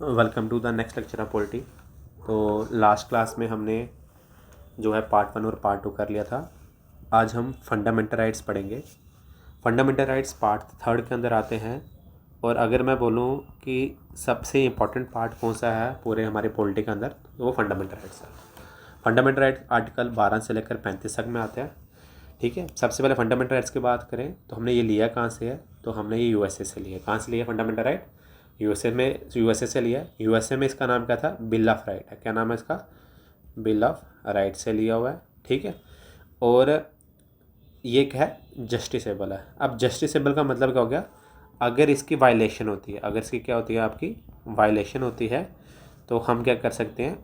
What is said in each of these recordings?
Welcome to the next lecture of polity. तो last class में हमने जो है पार्ट 1 और पार्ट 2 कर लिया था। आज हम फंडामेंटल राइट्स पढ़ेंगे। फंडामेंटल राइट्स पार्ट 3 के अंदर आते हैं। और अगर मैं बोलूँ कि सबसे इम्पॉर्टेंट पार्ट कौन सा है पूरे हमारे पॉलिटी के अंदर, तो वो फंडामेंटल राइट्स है। फंडामेंटल राइट्स आर्टिकल 12 से लेकर 35 तक में आते हैं। ठीक है, सबसे पहले फंडामेंटल राइट्स की बात करें तो हमने ये लिया कहाँ से है, तो हमने ये यूएसए से लिया। कहाँ से लिया फंडामेंटल राइट? यूएसए से लिया। यूएसए में इसका नाम क्या था? बिल ऑफ राइट है। क्या नाम है इसका? बिल ऑफ राइट से लिया हुआ है। ठीक है, और ये क्या है? जस्टिसेबल है। अब जस्टिसेबल का मतलब क्या हो गया? अगर इसकी वायलेशन होती है, अगर इसकी क्या होती है, आपकी वायलेशन होती है, तो हम क्या कर सकते हैं?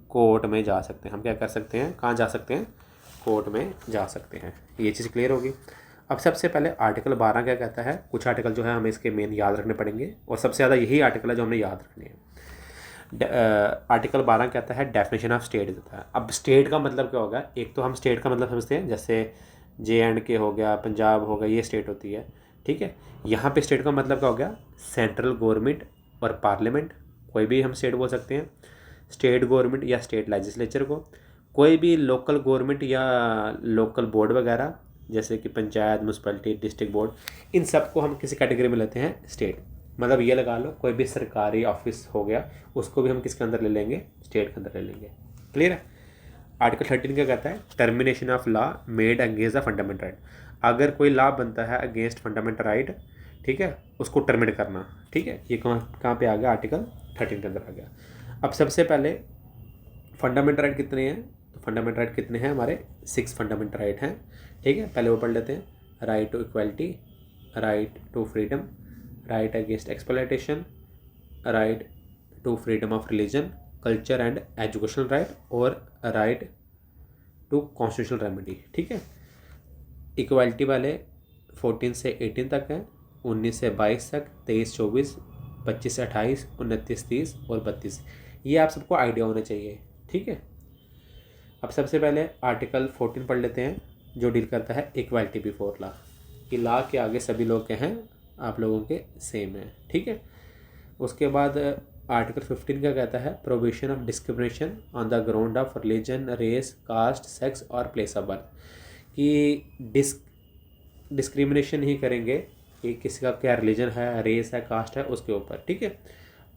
कोर्ट में जा सकते हैं। हम क्या कर सकते हैं? कहाँ जा सकते हैं? कोर्ट में जा सकते हैं। ये चीज़ क्लियर होगी। अब सबसे पहले आर्टिकल 12 क्या कहता है? कुछ आर्टिकल जो है हमें इसके मेन याद रखने पड़ेंगे, और सबसे ज़्यादा यही आर्टिकल है जो हमें याद रखने हैं। आर्टिकल 12 कहता है डेफिनेशन ऑफ स्टेट देता है। अब स्टेट का मतलब क्या होगा? एक तो हम स्टेट का मतलब समझते हैं, जैसे JNK हो गया, पंजाब हो गया, ये स्टेट होती है। ठीक है, यहाँ पे स्टेट का मतलब क्या हो गया? सेंट्रल गवर्नमेंट और पार्लियामेंट, कोई भी हम स्टेट बोल सकते हैं। स्टेट गवर्नमेंट या स्टेट लेजिस्लेचर को, कोई भी लोकल गवर्नमेंट या लोकल बोर्ड वगैरह, जैसे कि पंचायत, म्यूनसिपैलिटी, डिस्ट्रिक्ट बोर्ड, इन सब को हम किसी कैटेगरी में लेते हैं स्टेट। मतलब ये लगा लो, कोई भी सरकारी ऑफिस हो गया, उसको भी हम किसके अंदर ले लेंगे? स्टेट के अंदर ले लेंगे। क्लियर है? आर्टिकल 13 क्या कहता है? Termination of law made against the fundamental right. अगर कोई लॉ बनता है अगेंस्ट फंडामेंटल राइट, ठीक है, उसको टर्मिनेट करना। ठीक है, ये कहाँ पे आ गया? आर्टिकल 13 के अंदर आ गया। अब सबसे पहले फंडामेंटल राइट कितने हैं? तो फंडामेंटल राइट कितने हैं हमारे? 6 फंडामेंटल राइट हैं। ठीक है, पहले वो पढ़ लेते हैं। Right to equality, right to freedom, right against exploitation, right to freedom of religion, culture and educational right, और राइट टू कॉन्स्टिट्यूशनल रेमेडी। ठीक है, इक्वालिटी वाले 14 से 18 तक हैं, 19 से 22 तक, 23-24, 25 से 28, 29-30 और 32। ये आप सबको आइडिया होना चाहिए। ठीक है, अब सबसे पहले आर्टिकल 14 पढ़ लेते हैं, जो डील करता है इक्वालिटी बिफोर लॉ, कि लॉ के आगे सभी लोग क्या हैं? आप लोगों के सेम हैं। ठीक है, उसके बाद आर्टिकल 15 क्या कहता है? Prohibition of discrimination on the ground of religion, race, caste, sex और प्लेस ऑफ बर्थ, कि डिस्क्रिमिनेशन ही करेंगे कि किसी का क्या रिलीजन है, रेस है, कास्ट है, उसके ऊपर। ठीक है,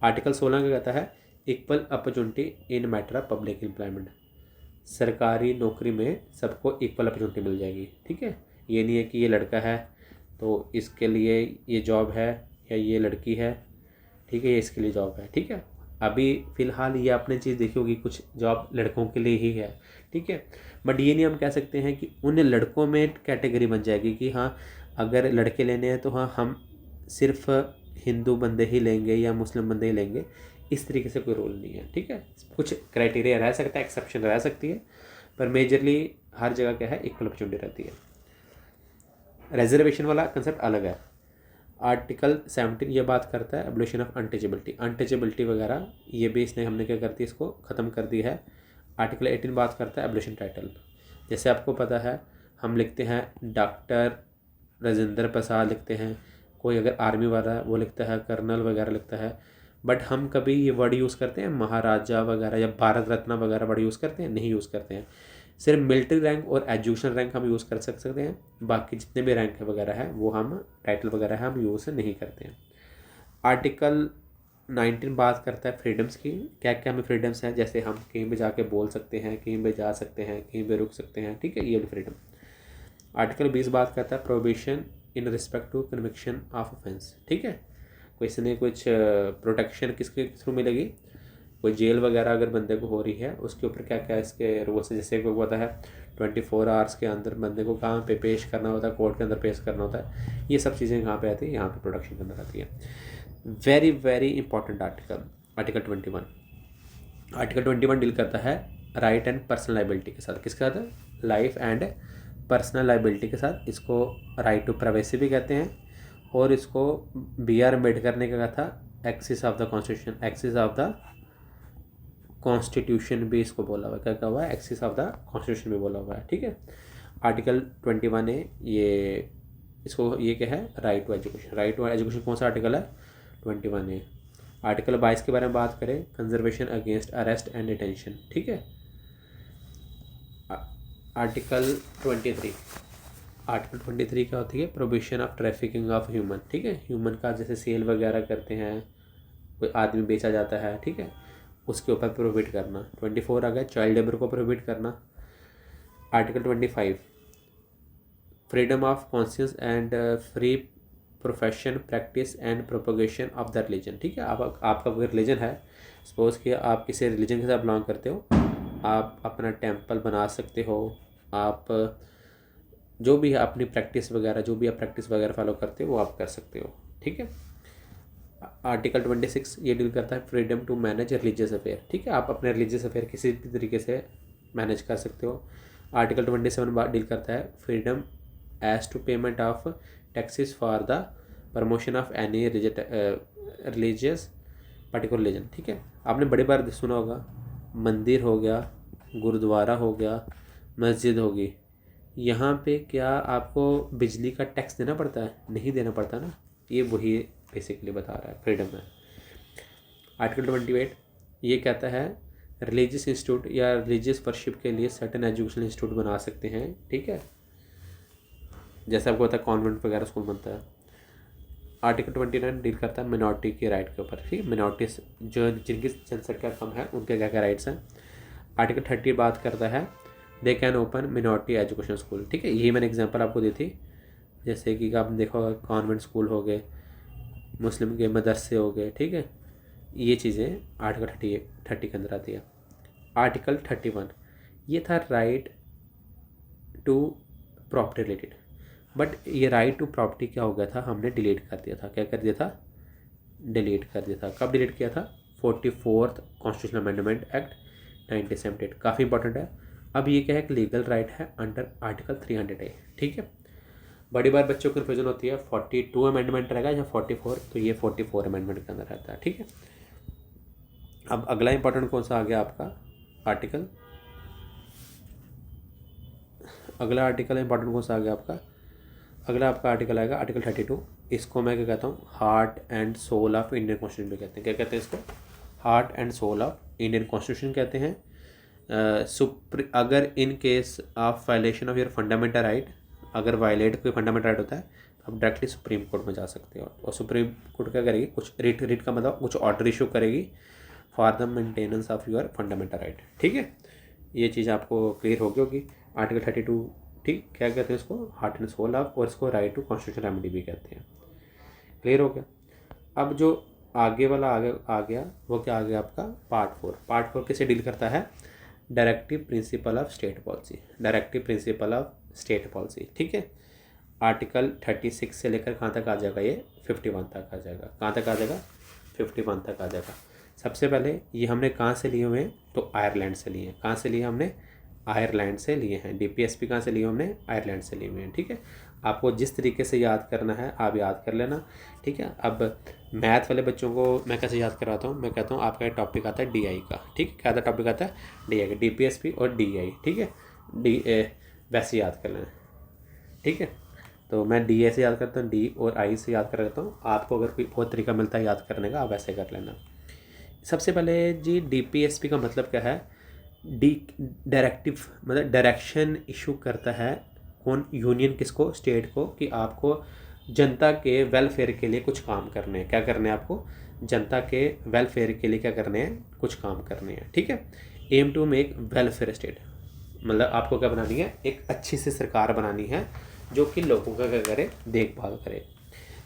आर्टिकल 16 क्या कहता है? Equal opportunity in matter of public employment. सरकारी नौकरी में सबको इक्वल अपॉर्चुनिटी मिल जाएगी। ठीक है, ये नहीं है कि ये लड़का है तो इसके लिए ये जॉब है, या ये लड़की है, ठीक है, ये इसके लिए जॉब है। ठीक है, अभी फ़िलहाल ये आपने चीज़ देखी होगी, कुछ जॉब लड़कों के लिए ही है। ठीक है, बट ये नहीं हम कह सकते हैं कि उन लड़कों में कैटेगरी बन जाएगी कि हाँ, अगर लड़के लेने हैं तो हाँ, हम सिर्फ हिंदू बंदे ही लेंगे या मुस्लिम बंदे ही लेंगे। इस तरीके से कोई रूल नहीं है। ठीक है, कुछ क्राइटेरिया रह सकता है, एक्सेप्शन रह सकती है, पर मेजरली हर जगह क्या है? इक्वल अपॉर्चुनिटी रहती है। रिजर्वेशन वाला कंसेप्ट अलग है। आर्टिकल 17 ये बात करता है एबोलिशन ऑफ अनटचेबिलिटी वगैरह, ये भी इसने हमने क्या कर दी? इसको ख़त्म कर दी है। आर्टिकल 18 बात करता है एबोलिशन टाइटल। जैसे आपको पता है, हम लिखते हैं डॉक्टर राजेंद्र प्रसाद लिखते हैं, कोई अगर आर्मी वाला है वो लिखता है कर्नल वगैरह लिखता है, बट हम कभी ये वर्ड यूज़ करते हैं महाराजा वगैरह या भारत रत्न वगैरह वर्ड यूज़ करते हैं? नहीं यूज़ करते हैं। सिर्फ मिलिट्री रैंक और एजुकेशन रैंक हम यूज़ कर सकते हैं, बाकी जितने भी रैंक वगैरह है वो हम टाइटल वगैरह है हम यूज़ नहीं करते हैं। आर्टिकल 19 बात करता है फ्रीडम्स की। क्या क्या हमें फ्रीडम्स हैं? जैसे हम कहीं भी जाके बोल सकते हैं, कहीं भी जा सकते हैं, कहीं भी रुक सकते हैं। ठीक है, ये भी फ्रीडम। आर्टिकल 20 बात करता है prohibition in respect to conviction of offence. ठीक है, किसी ने कुछ प्रोटेक्शन किसके थ्रू मिलेगी? कोई जेल वगैरह अगर बंदे को हो रही है, उसके ऊपर क्या क्या इसके रूल्स है? जैसे कोई होता है 24 आवर्स के अंदर बंदे को कहाँ पे पेश करना होता है, कोर्ट के अंदर पेश करना होता है। ये सब चीज़ें कहाँ पे आती है? यहाँ पे प्रोटेक्शन के अंदर आती है। Very very important article, article 21। Article 21 deal करता है राइट एंड पर्सनल लाइबिलिटी के साथ। किसके साथ? लाइफ एंड पर्सनल लाइबिलिटी के साथ। इसको राइट टू प्राइवेसी भी कहते हैं, और इसको BR अम्बेडकर ने क्या कहा था? Axis of the constitution, axis of the constitution भी इसको बोला हुआ है। क्या कहा हुआ है? एक्सिस ऑफ द कॉन्स्टिट्यूशन भी बोला हुआ है। ठीक है, आर्टिकल 21 है ये, इसको ये क्या है? Right to education. Right to education कौन सा आर्टिकल है? 21 है। आर्टिकल 22 के बारे में बात करें, conservation against arrest and detention, ठीक है। आर्टिकल 23, आर्टिकल 23 क्या होती है, prohibition of trafficking of human, ठीक है। ह्यूमन का जैसे सेल वगैरह करते हैं, कोई आदमी बेचा जाता है, ठीक है, उसके ऊपर प्रोहिबिट करना। 24 आ गया, चाइल्ड लेबर को प्रोहिबिट करना। Article 25, freedom of conscience and free profession practice and propagation of the religion, ठीक है। आपका कोई रिलीजन है, सपोज कि आप किसी रिलीजन के साथ बिलोंग करते हो, आप अपना टेम्पल बना सकते हो, आप जो भी है अपनी प्रैक्टिस वगैरह, जो भी आप प्रैक्टिस वगैरह फॉलो करते हो वो आप कर सकते हो, ठीक है। आर्टिकल 26 ये डील करता है freedom to manage religious affair, ठीक है। आप अपने रिलीजियस अफेयर किसी भी तरीके से मैनेज कर सकते हो। आर्टिकल 27 डील करता है freedom as to payment of taxes for the promotion of any religious particular religion, ठीक है। आपने बड़ी बार सुना होगा, मंदिर हो गया, गुरुद्वारा हो गया, मस्जिद होगी, यहाँ पे क्या आपको बिजली का टैक्स देना पड़ता है? नहीं देना पड़ता ना। ये वही बेसिकली बता रहा है फ्रीडम में। आर्टिकल 28 ये कहता है रिलीजियस इंस्टीट्यूट या रिलीजियस वर्शिप के लिए सर्टेन एजुकेशनल इंस्टीट्यूट बना सकते हैं, ठीक है, जैसे आपको पता है कॉन्वेंट वगैरह स्कूल बनता है। आर्टिकल 29 डील करता है मिनॉरिटी के राइट के ऊपर, ठीक है, मिनॉरिटीज जो जिनकी जनसंख्या कम है उनके क्या क्या राइट्स हैं। आर्टिकल 30 बात करता है they can open minority education school, ठीक है। यही मैंने एग्जांपल आपको दी थी, जैसे कि आपने देखा होगा कॉन्वेंट स्कूल हो गए, मुस्लिम के मदरसे हो गए, ठीक है। ये चीज़ें आर्टिकल 30 के अंदर आती है। आर्टिकल 31 ये था right to property related, but ये राइट टू प्रॉपर्टी क्या हो गया था, हमने डिलीट कर दिया था। क्या कर दिया था? डिलीट कर दिया था। कब डिलीट किया था? 44th कॉन्स्टिट्यूशनल अमेंडमेंट एक्ट 1978, काफ़ी इंपॉर्टेंट है। अब ये क्या है, एक लीगल राइट है अंडर आर्टिकल 300A, ठीक है। बड़ी बार बच्चों को कन्फ्यूजन होती है 42 अमेंडमेंट रहेगा या 44, तो ये 44 अमेंडमेंट के अंदर रहता है, ठीक है। अब अगला इंपॉर्टेंट कौन सा आ गया आपका आर्टिकल, अगला आर्टिकल इंपॉर्टेंट कौन सा आ गया आपका, अगला आपका आर्टिकल आएगा आर्टिकल 32। इसको मैं क्या कहता हूँ, heart and soul of Indian constitution भी कहते हैं। क्या कहते हैं इसको? Heart and soul of Indian constitution कहते हैं। अगर in case of violation of your fundamental right, अगर वायलेट कोई फंडामेंटल राइट होता है तो आप डायरेक्टली सुप्रीम कोर्ट में जा सकते हो, और सुप्रीम कोर्ट क्या करेगी, कुछ रिट का मतलब कुछ ऑर्डर इशू करेगी for the maintenance of your fundamental right, ठीक है। ये चीज़ आपको क्लियर होगी। आर्टिकल 32, ठीक, क्या कहते हैं इसको, हार्ट एंड सोल ऑफ, और इसको राइट टू कॉन्स्टिट्यूशन रेमेडी भी कहते हैं। क्लियर हो गया। अब जो आगे वाला आ गया वो क्या आ गया आपका पार्ट 4। पार्ट 4 किसे डील करता है? Directive principle of state policy, directive principle of state policy, ठीक है। आर्टिकल 36 से लेकर कहाँ तक आ जाएगा, ये 51 तक आ जाएगा। कहाँ तक आ जाएगा? 51 तक आ जाएगा। सबसे पहले ये हमने कहाँ से लिए हुए हैं, तो आयरलैंड से लिए हैं। कहाँ से लिए हमने? आयरलैंड से लिए हैं। DPSP कहाँ से लिए हमने? आयरलैंड से लिए हुए हैं, ठीक है। आपको जिस तरीके से याद करना है आप याद कर लेना, ठीक है। अब मैथ वाले बच्चों को मैं कैसे याद कराता हूँ, मैं कहता हूँ आपका एक टॉपिक आता है DI का, ठीक है। क्या टॉपिक आता है? DI का, DPSP और DI, ठीक है। वैसे याद कर लेना, ठीक है। तो मैं DA से याद करता हूँ, D और I से याद कर लेता हूँ। आपको अगर कोई और तरीका मिलता है याद करने का, आप वैसे कर लेना। सबसे पहले जी DPSP का मतलब क्या है? डायरेक्टिव मतलब डायरेक्शन इशू करता है कौन? यूनियन किसको? स्टेट को, कि आपको जनता के वेलफेयर के लिए कुछ काम करने हैं। क्या करने हैं आपको? जनता के वेलफेयर के लिए क्या करने हैं? कुछ काम करने हैं, ठीक है। Aim to make welfare state, मतलब आपको क्या बनानी है? एक अच्छी सी सरकार बनानी है जो कि लोगों का क्या करे? देखभाल करे।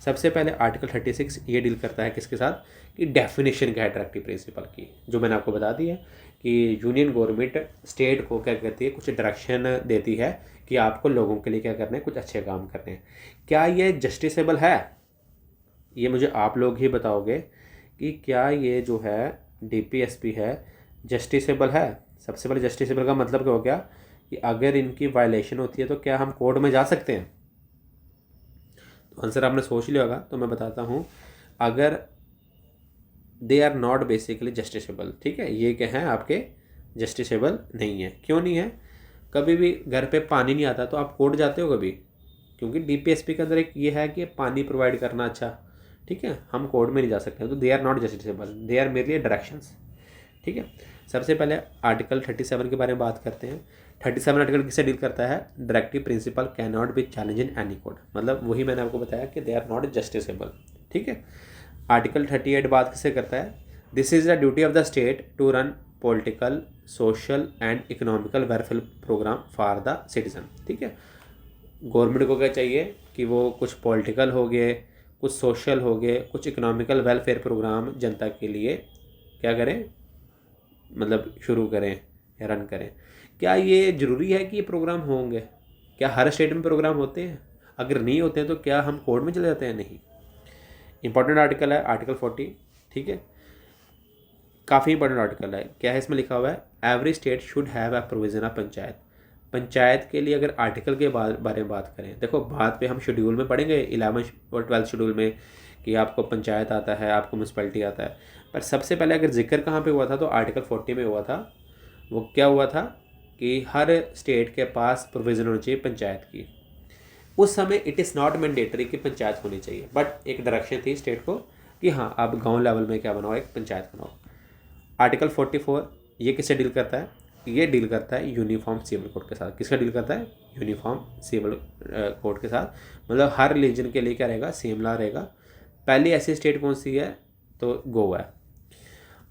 सबसे पहले आर्टिकल 36 ये डील करता है किसके साथ, कि डेफिनेशन क्या है डायरेक्टिव प्रिंसिपल की, जो मैंने आपको बता दी है कि यूनियन गवर्नमेंट स्टेट को क्या कहती है, कुछ डायरेक्शन देती है कि आपको लोगों के लिए क्या करना है, कुछ अच्छे काम करने हैं। क्या ये जस्टिसेबल है? ये मुझे आप लोग ही बताओगे कि क्या ये जो है DPSP है जस्टिसेबल है। सबसे पहले जस्टिसेबल का मतलब क्या हो गया, कि अगर इनकी वायलेशन होती है तो क्या हम कोर्ट में जा सकते हैं? तो आंसर आपने सोच लिया होगा, तो मैं बताता हूँ। अगर they are not basically justiciable, ठीक है, ये क्या है आपके जस्टिसेबल नहीं है। क्यों नहीं है? कभी भी घर पे पानी नहीं आता तो आप कोर्ट जाते हो कभी? क्योंकि DPSP के अंदर एक ये है कि पानी प्रोवाइड करना, अच्छा, ठीक है, हम कोड में नहीं जा सकते हैं, तो they are not justiciable, they are merely directions. ठीक है, सबसे पहले आर्टिकल 37 के बारे में बात करते हैं। 37 आर्टिकल किससे डील करता है? Directive principle can not be challenge in any code, मतलब वही मैंने आपको बताया कि दे आर नॉट जस्टिसेबल। ठीक है, आर्टिकल 38 बात किससे करता है? This is the duty of the state to run political, social and economical welfare programme for the citizen. ठीक है, गवर्नमेंट को क्या चाहिए कि वो कुछ पॉलिटिकल हो गए, कुछ सोशल हो गए, कुछ इकोनॉमिकल वेलफेयर प्रोग्राम जनता के लिए क्या करें, मतलब शुरू करें या रन करें। क्या ये ज़रूरी है कि ये प्रोग्राम होंगे? क्या हर स्टेट में प्रोग्राम होते हैं? अगर नहीं होते हैं तो क्या हम कोर्ट में चले जाते हैं? नहीं। इंपॉर्टेंट आर्टिकल है आर्टिकल 40। ठीक है, काफ़ी इंपॉर्टेंट आर्टिकल है। क्या है इसमें लिखा हुआ है? Every state should have a provision of panchayat. Panchayat के लिए अगर आर्टिकल के बारे में बात करें, देखो बाद पे हम शेड्यूल में पढ़ेंगे 11 और 12 शेड्यूल में कि आपको पंचायत आता है, आपको म्यूनसिपैलिटी आता है, पर सबसे पहले अगर जिक्र कहाँ पे हुआ था तो आर्टिकल 40 में हुआ था। वो क्या हुआ था कि हर स्टेट के पास प्रोविज़न होनी चाहिए पंचायत की। उस समय इट इज़ नॉट मैंडेटरी कि पंचायत होनी चाहिए, बट एक डायरेक्शन थी स्टेट को कि हाँ आप गांव लेवल में क्या बनाओ, एक पंचायत बनाओ। आर्टिकल 44 ये किससे डील करता है? ये डील करता है यूनिफॉर्म सिविल कोड के साथ। किसका डील करता है? यूनिफॉर्म सिविल कोड के साथ, मतलब हर रिलीजन के लिए क्या रहेगा? सेम लॉ रहेगा। पहली ऐसी स्टेट कौन सी है? तो गोवा है।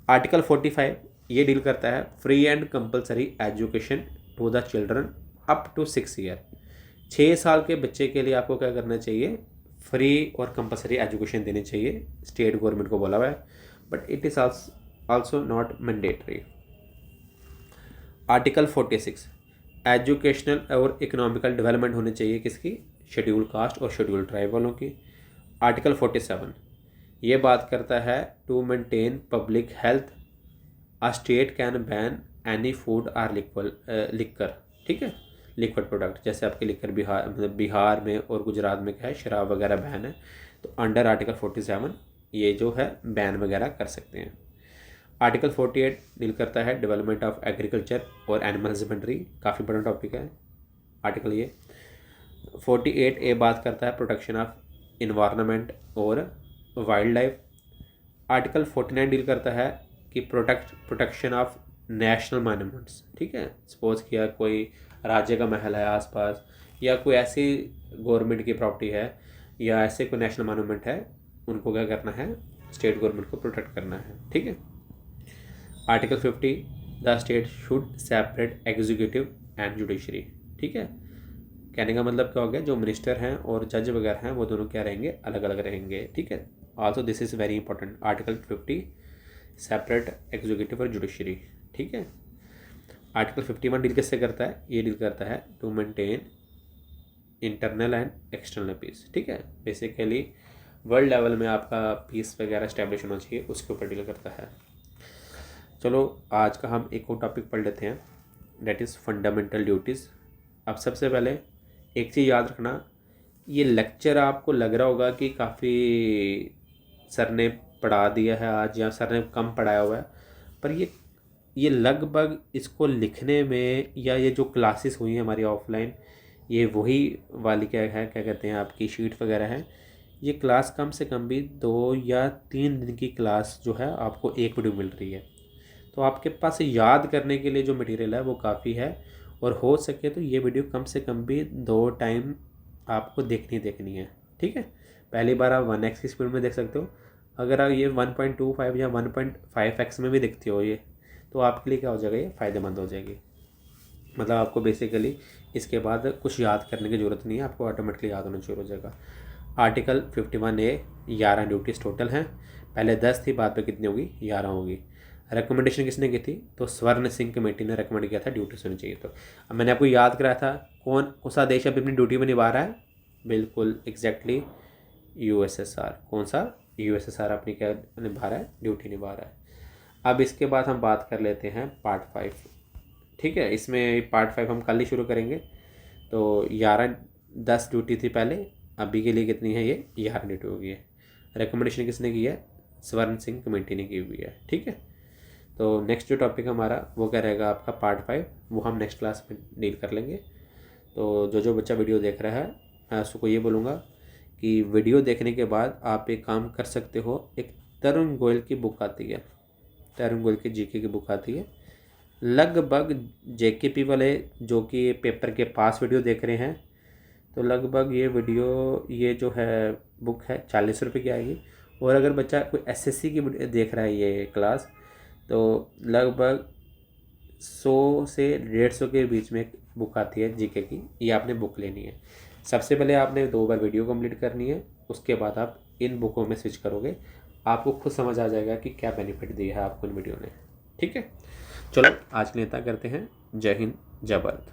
आर्टिकल 45 ये डील करता है free and compulsory education to the children up to 6 year. 6 साल के बच्चे के लिए आपको क्या करना चाहिए? फ्री और कंपलसरी एजुकेशन देनी चाहिए, स्टेट गवर्नमेंट को बोला हुआ है, but it is also not mandatory. Article 46 educational और इकोनॉमिकल डेवलपमेंट होनी चाहिए किसकी? शेड्यूल कास्ट और शेड्यूल ट्राइब वालों की। आर्टिकल 47 ये बात करता है to maintain public health a state can ban any food or liquor. ठीक है, लिक्विड प्रोडक्ट, जैसे आपके लिक्कर बिहार, मतलब बिहार में और गुजरात में क्या है, शराब वगैरह बैन है, तो अंडर आर्टिकल 47 ये जो है बैन वगैरह कर सकते हैं। आर्टिकल 48 डील करता है डेवलपमेंट ऑफ एग्रीकल्चर और एनिमल हस्बेंड्री, काफ़ी बड़ा टॉपिक है आर्टिकल ये। 48 ए बात करता है प्रोटेक्शन ऑफ इन्वायरमेंट और वाइल्ड लाइफ। आर्टिकल 49 डील करता है कि प्रोटेक्शन ऑफ नेशनल मॉन्यूमेंट्स। ठीक है, सपोज किया कोई राज्य का महल है आसपास, या कोई ऐसी गवर्नमेंट की प्रॉपर्टी है, या ऐसे कोई नेशनल मॉन्यूमेंट है, उनको क्या करना है? स्टेट गवर्नमेंट को प्रोटेक्ट करना है। ठीक है, article 50 the state should separate executive and judiciary. ठीक है, कहने का मतलब क्या हो गया? जो मिनिस्टर हैं और जज वगैरह हैं वो दोनों क्या रहेंगे? अलग अलग रहेंगे। ठीक है, also this is very important. Article 50 separate executive और जुडिशरी। ठीक है, आर्टिकल 51 डील किससे करता है? ये डील करता है to maintain internal and external peace. ठीक है, बेसिकली वर्ल्ड लेवल में आपका पीस वगैरह स्टैब्लिश होना चाहिए, उसके ऊपर डील करता है। चलो आज का हम एक और टॉपिक पढ़ लेते हैं, डेट इज़ फंडामेंटल ड्यूटीज़। अब सबसे पहले एक चीज़ याद रखना, ये लेक्चर आपको लग रहा होगा कि काफ़ी सर ने पढ़ा दिया है आज, या सर ने कम पढ़ाया हुआ है, पर ये लगभग इसको लिखने में, या ये जो क्लासेस हुई हैं हमारी ऑफलाइन, ये वही वाली क्या है, क्या कहते हैं, आपकी शीट वगैरह है। ये क्लास कम से कम भी 2 या 3 दिन की क्लास जो है आपको एक वीडियो मिल रही है, तो आपके पास याद करने के लिए जो मटेरियल है वो काफ़ी है, और हो सके तो ये वीडियो कम से कम भी 2 टाइम आपको देखनी है। ठीक है, पहली बार आप 1x की स्पीड में देख सकते हो, अगर आप ये 1.25 या 1.5x में भी देखते हो ये, तो आपके लिए क्या हो जाएगा? ये फ़ायदेमंद हो जाएगी। मतलब आपको बेसिकली इसके बाद कुछ याद करने की ज़रूरत नहीं है, आपको ऑटोमेटिकली याद होना शुरू हो जाएगा। आर्टिकल 51A 11 ड्यूटीज़ टोटल हैं, पहले 10 थी, बाद में कितनी होगी? 11 होगी। रिकमेंडेशन किसने की थी? तो स्वर्ण सिंह कमेटी ने रिकमेंड किया था ड्यूटीज़ होनी चाहिए। तो अब मैंने आपको याद कराया था कौन सा देश अभी अपनी ड्यूटी में निभा रहा है? बिल्कुल एग्जैक्टली यूएसएसआर। कौन सा? यूएसएसआर अपनी क्या निभा रहा है? ड्यूटी निभा रहा है। अब इसके बाद हम बात कर लेते हैं पार्ट 5। ठीक है, इसमें पार्ट 5 हम कल ही शुरू करेंगे। तो 10 ड्यूटी थी पहले, अभी के लिए कितनी है? ये 11 ड्यूटी हो गई है। रिकमेंडेशन किसने की है? स्वर्ण सिंह कमेटी ने की हुई है। ठीक है, तो नेक्स्ट जो टॉपिक हमारा वो क्या रहेगा? आपका पार्ट 5, वो हम नेक्स्ट क्लास में डील कर लेंगे। तो जो बच्चा वीडियो देख रहा है मैं उसको ये बोलूँगा कि वीडियो देखने के बाद आप एक काम कर सकते हो, एक तरुण गोयल की बुक आती है, तरुण गोयल की जीके की बुक आती है। लगभग जेकेपी वाले जो कि पेपर के पास वीडियो देख रहे हैं, तो लगभग ये जो है बुक है 40 रुपये की आएगी। और अगर बच्चा कोई एसएससी की देख रहा है ये क्लास, तो लगभग 100 से 150 के बीच में एक बुक आती है जीके की, ये आपने बुक लेनी है। सबसे पहले आपने 2 बार वीडियो कंप्लीट करनी है, उसके बाद आप इन बुकों में स्विच करोगे, आपको खुद समझ आ जाएगा कि क्या बेनिफिट दिया है आपको इन वीडियो ने। ठीक है, चलो आज के लिए इतना करते हैं। जय हिंद, जय भारत।